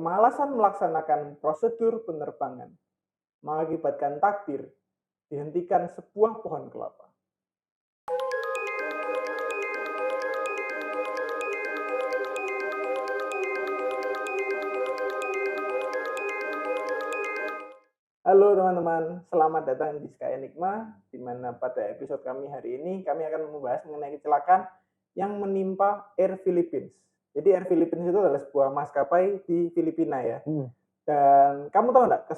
Kemalasan melaksanakan prosedur penerbangan mengakibatkan takdir dihentikan sebuah pohon kelapa. Halo teman-teman, selamat datang di Sky Enigma, di mana pada episode kami hari ini kami akan membahas mengenai kecelakaan yang menimpa Air Philippines. Jadi Air Philippines itu adalah sebuah maskapai di Filipina ya. Dan kamu tahu nggak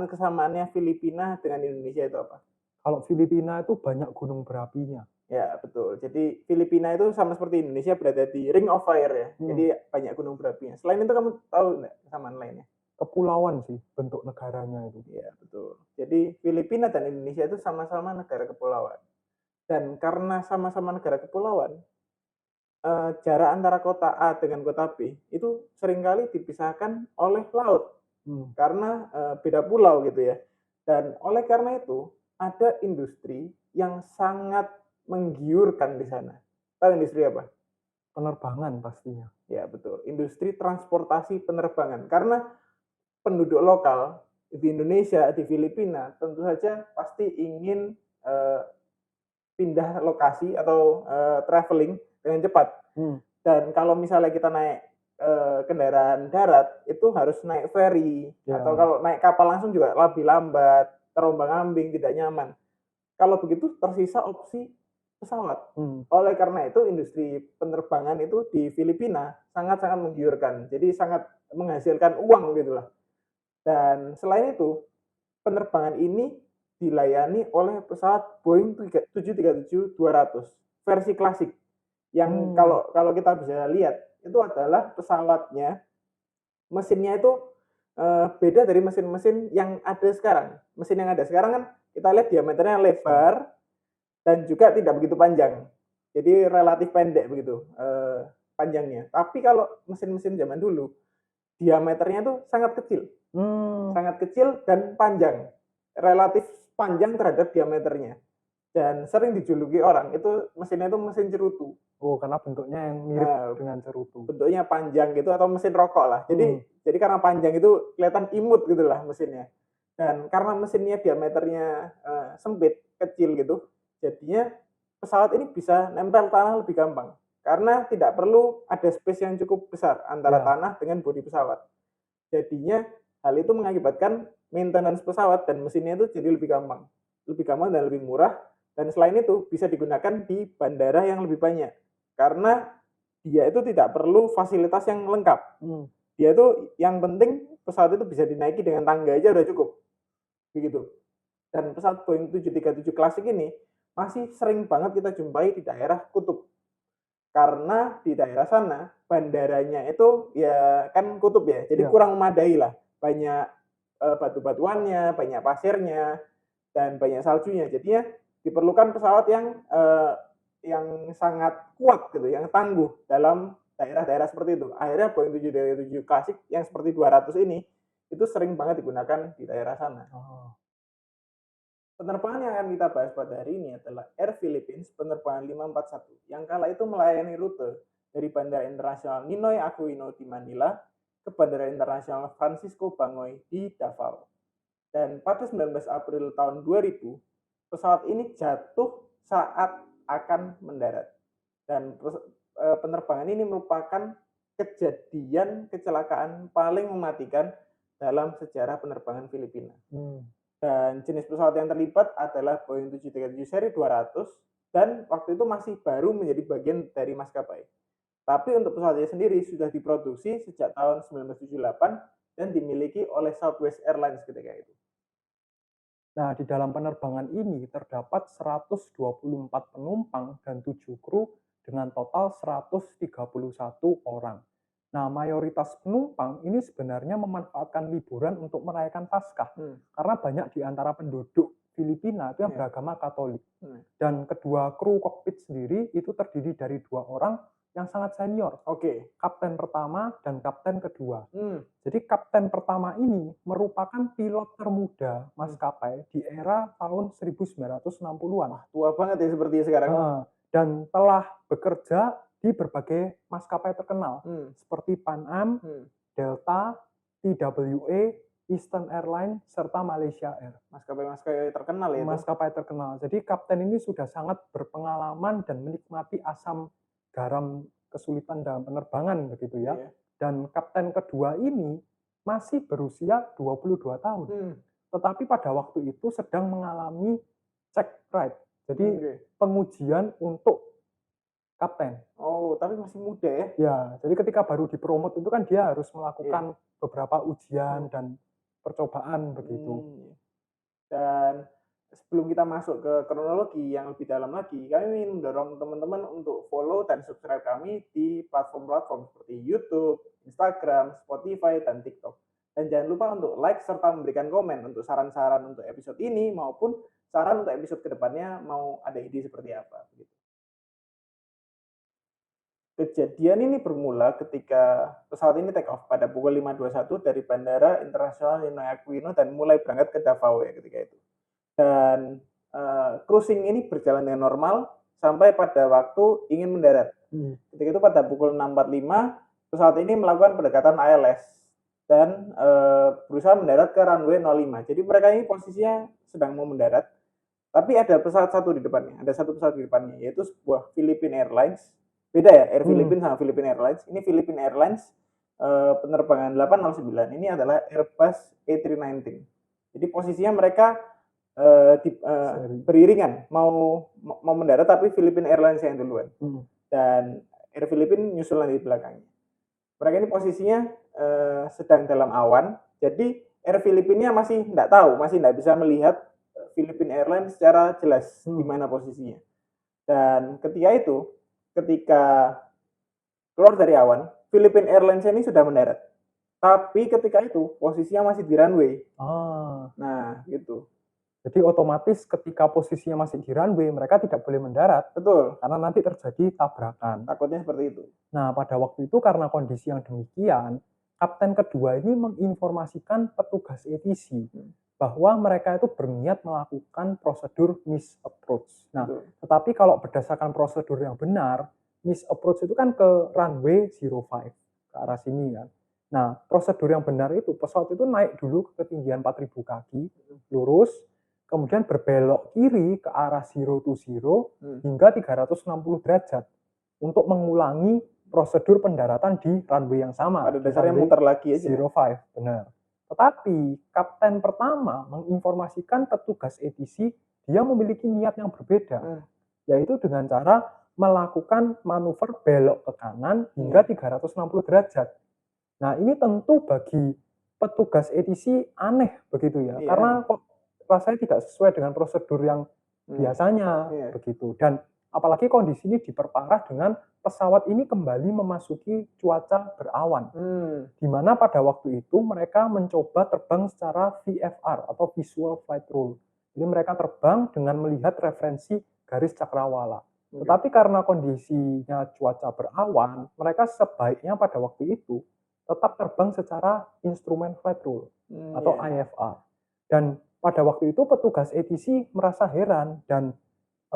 kesamaannya Filipina dengan Indonesia itu apa? Kalau Filipina itu banyak gunung berapinya. Ya betul. Jadi Filipina itu sama seperti Indonesia berada di Ring of Fire ya. Jadi banyak gunung berapinya. Selain itu kamu tahu nggak kesamaan lainnya? Kepulauan sih bentuk negaranya itu. Iya betul. Jadi Filipina dan Indonesia itu sama-sama negara kepulauan. Dan karena sama-sama negara kepulauan, jarak antara kota A dengan kota B itu seringkali dipisahkan oleh laut. Karena beda pulau gitu ya. Dan oleh karena itu ada industri yang sangat menggiurkan di sana. Tahu industri apa? Penerbangan pastinya. Ya betul. Industri transportasi penerbangan. Karena penduduk lokal di Indonesia, di Filipina, tentu saja pasti ingin pindah lokasi atau traveling dengan cepat. Dan kalau misalnya kita naik kendaraan darat, itu harus naik ferry. Atau kalau naik kapal langsung juga lebih lambat, terombang-ambing, tidak nyaman. Kalau begitu tersisa opsi pesawat. Oleh karena itu industri penerbangan itu di Filipina sangat-sangat menggiurkan. Jadi sangat menghasilkan uang gitu lah. Dan selain itu, penerbangan ini dilayani oleh pesawat Boeing 737-200 versi klasik. Yang kalau kita bisa lihat, itu adalah pesawatnya, mesinnya itu beda dari mesin-mesin yang ada sekarang. Mesin yang ada sekarang kan kita lihat diameternya lebar dan juga tidak begitu panjang. Jadi relatif pendek begitu panjangnya. Tapi kalau mesin-mesin zaman dulu, diameternya itu sangat kecil. Sangat kecil dan panjang. Relatif panjang terhadap diameternya. Dan sering dijuluki orang, itu mesinnya itu mesin cerutu. Oh, karena bentuknya yang mirip dengan cerutu. Bentuknya panjang gitu atau mesin rokok lah. Jadi karena panjang itu kelihatan imut gitu lah mesinnya. Dan karena mesinnya diameternya sempit, kecil gitu, jadinya pesawat ini bisa nempel tanah lebih gampang. Karena tidak perlu ada space yang cukup besar antara tanah dengan bodi pesawat. Jadinya hal itu mengakibatkan maintenance pesawat dan mesinnya itu jadi lebih gampang. Lebih gampang dan lebih murah. Dan selain itu bisa digunakan di bandara yang lebih banyak. Karena dia itu tidak perlu fasilitas yang lengkap. Dia itu yang penting pesawat itu bisa dinaiki dengan tangga aja udah cukup. Begitu. Dan pesawat Boeing 737 klasik ini masih sering banget kita jumpai di daerah kutub. Karena di daerah sana bandaranya itu ya kan kutub ya, jadi kurang memadai lah. Banyak batu-batuannya, banyak pasirnya, dan banyak saljunya. Jadinya diperlukan pesawat yang sangat kuat gitu, yang tangguh dalam daerah-daerah seperti itu. Akhirnya Boeing 737 klasik yang seperti 200 ini itu sering banget digunakan di daerah sana. Penerbangan yang akan kita bahas pada hari ini adalah Air Philippines penerbangan 541 yang kala itu melayani rute dari Bandara Internasional Ninoy Aquino di Manila ke Bandara Internasional Francisco Bangoy di Davao. Dan pada 19 April tahun 2000, pesawat ini jatuh saat akan mendarat. Dan penerbangan ini merupakan kejadian kecelakaan paling mematikan dalam sejarah penerbangan Filipina. Dan jenis pesawat yang terlibat adalah Boeing 737 seri 200 dan waktu itu masih baru menjadi bagian dari maskapai. Tapi untuk pesawatnya sendiri sudah diproduksi sejak tahun 1978 dan dimiliki oleh Southwest Airlines ketika itu. Nah, di dalam penerbangan ini terdapat 124 penumpang dan 7 kru dengan total 131 orang. Nah, mayoritas penumpang ini sebenarnya memanfaatkan liburan untuk merayakan Paskah. Karena banyak di antara penduduk Filipina itu yang beragama Katolik. Dan kedua kru kokpit sendiri itu terdiri dari 2 orang yang sangat senior. Kapten pertama dan kapten kedua. Jadi kapten pertama ini merupakan pilot termuda maskapai di era tahun 1960-an. Wah, tua banget ya seperti sekarang. Dan telah bekerja di berbagai maskapai terkenal seperti Pan Am, Delta, TWA, Eastern Airlines, serta Malaysia Air. Maskapai-maskapai terkenal ya itu. Maskapai terkenal. Jadi kapten ini sudah sangat berpengalaman dan menikmati asam garam kesulitan dalam penerbangan begitu ya. Iya. Dan kapten kedua ini masih berusia 22 tahun. Tetapi pada waktu itu sedang mengalami check ride. Jadi pengujian untuk kapten. Oh, tapi masih muda ya? Ya, jadi ketika baru dipromot itu kan dia harus melakukan beberapa ujian dan percobaan begitu. Dan sebelum kita masuk ke kronologi yang lebih dalam lagi, kami ingin mendorong teman-teman untuk follow dan subscribe kami di platform-platform seperti YouTube, Instagram, Spotify, dan TikTok. Dan jangan lupa untuk like serta memberikan komen untuk saran-saran untuk episode ini maupun saran untuk episode kedepannya mau ada ide seperti apa. Kejadian ini bermula ketika pesawat ini take off pada pukul 5.21 dari Bandara Internasional Ninoy Aquino dan mulai berangkat ke Davao ya ketika itu. Dan cruising ini berjalan dengan normal sampai pada waktu ingin mendarat. Ketika itu pada pukul 6.45 pesawat ini melakukan pendekatan ILS dan berusaha mendarat ke runway 05. Jadi mereka ini posisinya sedang mau mendarat, tapi ada pesawat satu di depannya, ada satu pesawat di depannya yaitu sebuah Philippine Airlines. Beda ya, Air Philippines sama Philippine Airlines. Ini Philippine Airlines penerbangan 809. Ini adalah Airbus A319. Jadi posisinya mereka beriringan mau mendarat, tapi Philippine Airlines yang duluan. Dan Air Philippines nyusulan di belakangnya. Mereka ini posisinya sedang dalam awan. Jadi Air Philippines masih tidak tahu, masih tidak bisa melihat Philippine Airlines secara jelas di mana posisinya. Dan ketika keluar dari awan, Philippine Airlines ini sudah mendarat. Tapi ketika itu posisinya masih di runway. Nah, gitu. Jadi otomatis ketika posisinya masih di runway, mereka tidak boleh mendarat. Betul. Karena nanti terjadi tabrakan. Takutnya seperti itu. Nah, pada waktu itu karena kondisi yang demikian, kapten kedua ini menginformasikan petugas ATC bahwa mereka itu berniat melakukan prosedur miss approach. Nah, tetapi kalau berdasarkan prosedur yang benar, miss approach itu kan ke runway 05, ke arah sini kan. Nah, prosedur yang benar itu pesawat itu naik dulu ke ketinggian 4.000 kaki, lurus, kemudian berbelok kiri ke arah 020 hingga 360 derajat untuk mengulangi prosedur pendaratan di runway yang sama. Pada dasarnya muter lagi aja. 05, benar. Tetapi kapten pertama menginformasikan petugas ATC dia memiliki niat yang berbeda, yaitu dengan cara melakukan manuver belok ke kanan hingga 360 derajat. Nah, ini tentu bagi petugas ATC aneh begitu ya, karena kok rasanya tidak sesuai dengan prosedur yang biasanya begitu. Dan apalagi kondisi ini diperparah dengan pesawat ini kembali memasuki cuaca berawan, di mana pada waktu itu mereka mencoba terbang secara VFR atau Visual Flight Rule. Jadi mereka terbang dengan melihat referensi garis cakrawala. Tetapi karena kondisinya cuaca berawan, mereka sebaiknya pada waktu itu tetap terbang secara Instrument Flight Rule atau IFR. Dan pada waktu itu petugas ATC merasa heran dan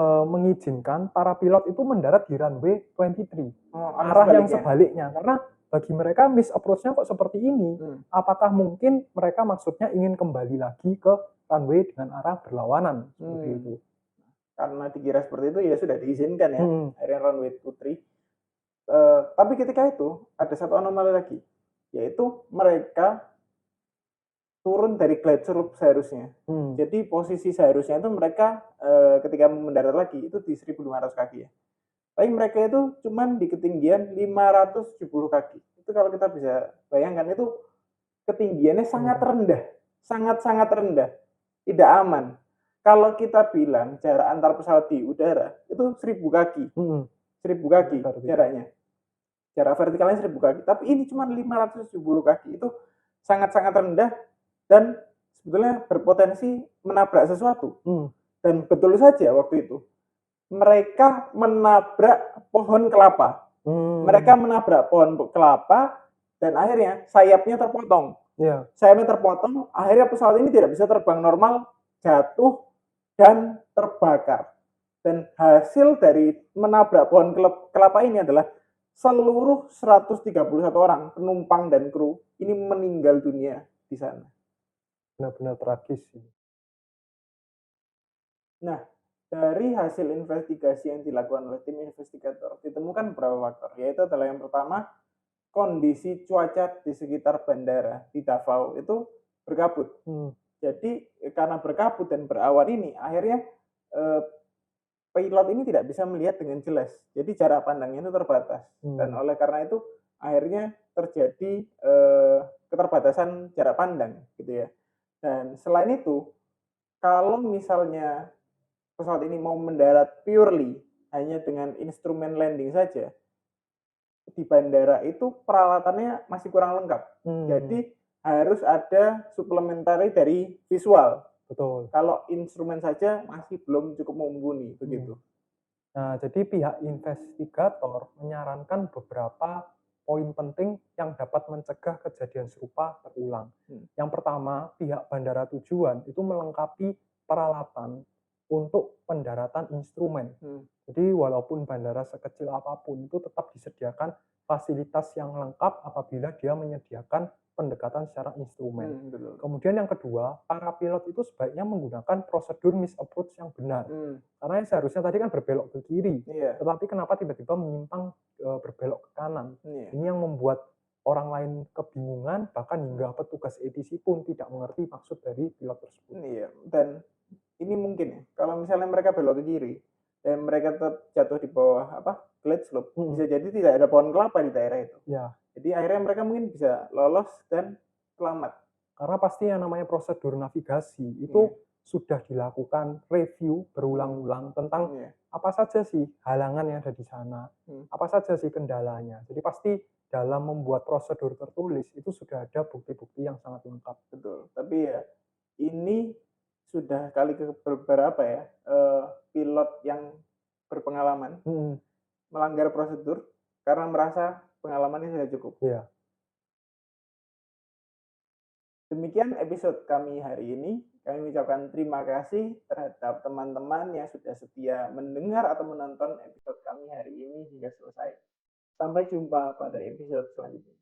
mengizinkan para pilot itu mendarat di runway 23, arah yang sebaliknya. Karena bagi mereka miss approach-nya kok seperti ini. Apakah mungkin mereka maksudnya ingin kembali lagi ke runway dengan arah berlawanan seperti itu? Karena dikira seperti itu ya sudah diizinkan ya, akhirnya runway 23. Tapi ketika itu ada satu anomali lagi, yaitu mereka turun dari glide slope seharusnya. Jadi posisi seharusnya itu mereka ketika mendarat lagi itu di 1.500 kaki ya. Tapi mereka itu cuman di ketinggian 570 kaki. Itu kalau kita bisa bayangkan itu ketinggiannya sangat rendah. Sangat-sangat rendah. Tidak aman. Kalau kita bilang jarak antar pesawat di udara itu 1.000 kaki. 1.000 kaki jaraknya. Jarak vertikalnya 1.000 kaki. Tapi ini cuma 570 kaki. Itu sangat-sangat rendah. Dan sebetulnya berpotensi menabrak sesuatu. Dan betul saja waktu itu. Mereka menabrak pohon kelapa. Mereka menabrak pohon kelapa dan akhirnya sayapnya terpotong. Sayapnya terpotong, akhirnya pesawat ini tidak bisa terbang normal, jatuh dan terbakar. Dan hasil dari menabrak pohon kelapa ini adalah seluruh 131 orang penumpang dan kru ini meninggal dunia di sana. Benar-benar tragis sih. Nah, dari hasil investigasi yang dilakukan oleh tim investigator, ditemukan beberapa faktor, yaitu adalah yang pertama, kondisi cuaca di sekitar bandara di Davao itu berkabut. Jadi karena berkabut dan berawan ini, akhirnya pilot ini tidak bisa melihat dengan jelas. Jadi jarak pandangnya itu terbatas. Dan oleh karena itu akhirnya terjadi keterbatasan jarak pandang gitu ya. Dan selain itu, kalau misalnya pesawat ini mau mendarat purely hanya dengan instrumen landing saja, di bandara itu peralatannya masih kurang lengkap. Jadi harus ada suplementari dari visual. Betul. Kalau instrumen saja masih belum cukup mumpuni begitu. Nah, jadi pihak investigator menyarankan beberapa poin penting yang dapat mencegah kejadian serupa terulang. Yang pertama, pihak bandara tujuan itu melengkapi peralatan untuk pendaratan instrumen. Jadi walaupun bandara sekecil apapun itu tetap disediakan fasilitas yang lengkap apabila dia menyediakan pendekatan secara instrumen. Kemudian yang kedua, para pilot itu sebaiknya menggunakan prosedur miss approach yang benar. Karena seharusnya tadi kan berbelok ke kiri, tetapi kenapa tiba-tiba menyimpang berbelok ke kanan? Ini yang membuat orang lain kebingungan, bahkan hingga petugas ATC pun tidak mengerti maksud dari pilot tersebut. Dan ini mungkin ya, kalau misalnya mereka belok ke kiri dan mereka tetap jatuh di bawah glide slope, bisa jadi tidak ada pohon kelapa di daerah itu. Jadi akhirnya mereka mungkin bisa lolos dan selamat. Karena pasti yang namanya prosedur navigasi itu sudah dilakukan review berulang-ulang tentang apa saja sih halangan yang ada di sana, apa saja sih kendalanya. Jadi pasti dalam membuat prosedur tertulis itu sudah ada bukti-bukti yang sangat lengkap. Betul. Tapi ya ini sudah kali ke beberapa ya pilot yang berpengalaman melanggar prosedur karena merasa pengalamannya sudah cukup. Demikian episode kami hari ini. Kami mengucapkan terima kasih terhadap teman-teman yang sudah setia mendengar atau menonton episode kami hari ini hingga selesai. Sampai jumpa pada episode selanjutnya.